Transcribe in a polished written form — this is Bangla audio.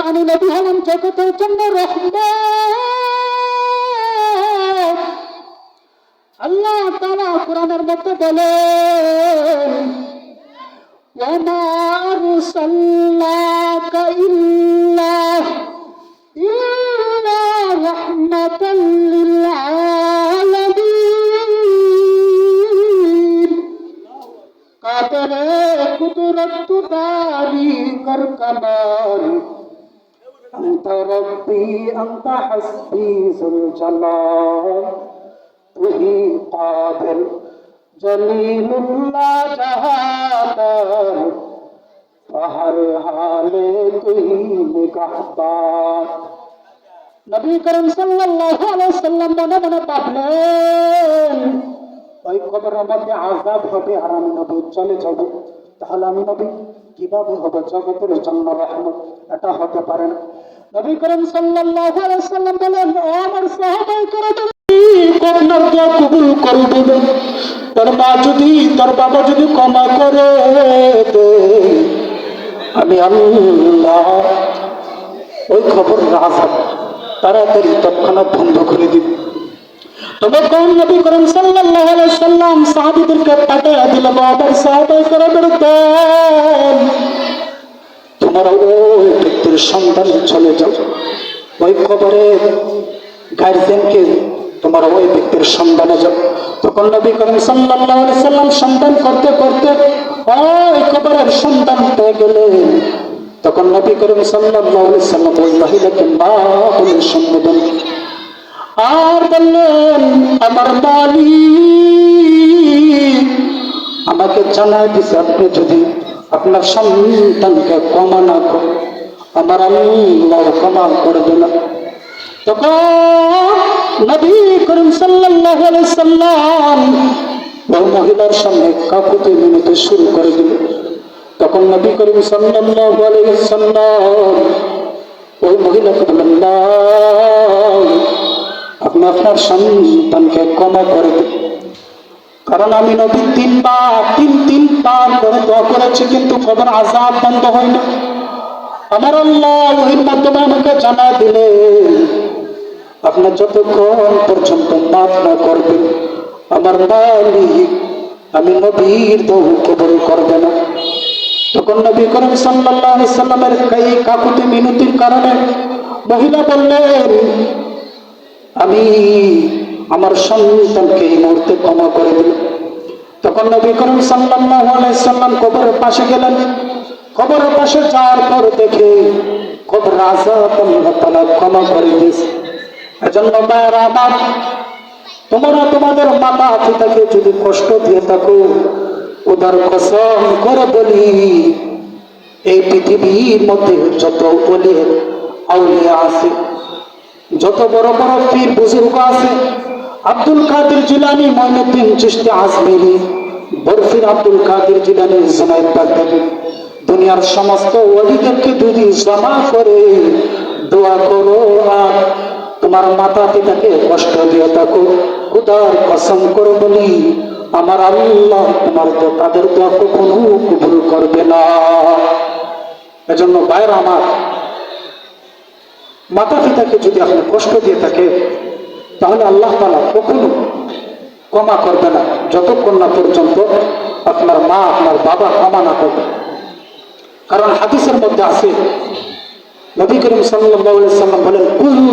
আমি নবী হলাম জগতের জন্য রহমত। আল্লাহ তাআলা কোরআনের মধ্যে বলেন, ওয়ামা আরসালনাকা ইল্লা রাহমাতাল লিল আলামিন। কাদরে কুদরত দারি কর কমাল, আনতা রব্বি আনতা হাসবি যুল জালাল, তুহি কাদির জলিলুল্লাহ জাহাদার, হর হালে তুহি নিগাহবান। নবী করিম সাল্লাল্লাহু আলাইহি ওয়াসাল্লাম মনে মনে ভাবলেন, ওই কবরের মধ্যে আযাব হবে আর আমি নবী চলে যাব, তাহলে আমি নবী কিভাবে হবে জগতের জন্য রহমত? এটা হতে পারে না। নবী করিম সাল্লাল্লাহু আলাইহি ওয়াসাল্লাম বলেন, ও আমার সাহাবায়ে কেরাম, আপনার দোয়া কবুল করবে। তোর মা যদি, তোর বাবা যদি ক্ষমা করে দে, আমি আল্লাহ ওই খবর আযাব তাড়াতাড়ি তৎক্ষণাৎ বন্ধ করে দিব। তবে কোন নবী করিম সাল্লাল্লাহু আলাইহি ওয়াসাল্লাম সাহাবীদেরকে পাঠিয়ে দিল, বাবার সাহাবায়ে কেরামের দল, তোমরা ওই ব্যক্তির সন্তান চলে যাও, ওই খবরের গার্জেনকে তোমরা ওই ব্যক্তির সন্তানে যাও। তখন নবী করিম সাল্লাল্লাহু আলাইহি ওয়াসাল্লাম সন্তান করতে করতে ওই খবরের সন্তান পেয়ে গেলেন। তখন নবী করিম সাল্লাল্লাহু আলাইহি ওয়াসাল্লাম ওই মহিলাকে মা বলে সম্বোধন আর বললেন, আমার মালিক আমাকে জানাই দিছে, আপনি যদি আপনার সন্তানকে ক্ষমা না করেন, আমার আল্লাহ ক্ষমা করবে না। তখন নবী করিম সাল্লাল্লাহু আলাইহি সাল্লাম ওই মহিলার সামনে কাকুতি মিনতি শুরু করে দিল। তখন নবী করিম সাল্লাল্লাহু আলাইহি সাল্লাম ওই মহিলাকে বললেন, না, আপনি আপনার সন্তানকে ক্ষমা করে দিন, কারণ আমি নবী তিন বার করে দোয়া করেছি, কিন্তু কবর আযাব বন্ধ হয় না। আমার আল্লাহ ওহির মাধ্যমে আমাকে জানা দিলেন, আপনার যতক্ষণ পর্যন্ত মাফ না করবেন, আমার মালিক আমি নবীর দোয়া কবুল করবে না। তখন নবী করিম সাল্লাল্লাহু আলাইহি সাল্লামের এই কাকুতি মিনতির কারণে মহিলা বললেন, আমি আমার সন্তানকে এই মুহূর্তে ক্ষমা করে দিল। তখন নবী করিম সাল্লাল্লাহু আলাইহি সাল্লাম কবরের পাশে গেলেন। কবরের পাশে যাওয়ার পর দেখে কবর আযাব আল্লাহ তাআলা ক্ষমা করে দিয়েছে। এজন্য মায়েরা আমার, তোমরা তোমাদের মাতা পিতাকে যদি কষ্ট দিয়ে থাকো, ওদের কসম করে বলি, এই পৃথিবীর মধ্যে যত ওলি আউলিয়া আছে, যত বড় বড় পীর বুজুর্গ আছে, আব্দুল কাদের জিলানী, মঈনুদ্দিন চিশতি আজমিরি, বরফির আব্দুল কাদের জিলানী, জুনায়েদ বাগদাদী, দুনিয়ার সমস্ত ওলিদেরকে যদি জমা করে দোয়া করো আর তোমার মাতা পিতাকে কষ্ট দিয়ে থাকো, খোদার কসম করে বলি, আমার আল্লাহ তোমার তাদের দোয়া কখনো কবুল করবে না। এজন্য ভাইরা আমার, মাতা পিতাকে যদি আপনি কষ্ট দিয়ে থাকে, তাহলে আল্লাহ তাআলা কখনো ক্ষমা করবে না, যতক্ষণ না পর্যন্ত আপনার মা আপনার বাবা ক্ষমা না করবে। কারণ হাদিসের মধ্যে আছে, নবী করিম সাল্লাল্লাহু আলাইহি সাল্লাম বলেন, কুল্লু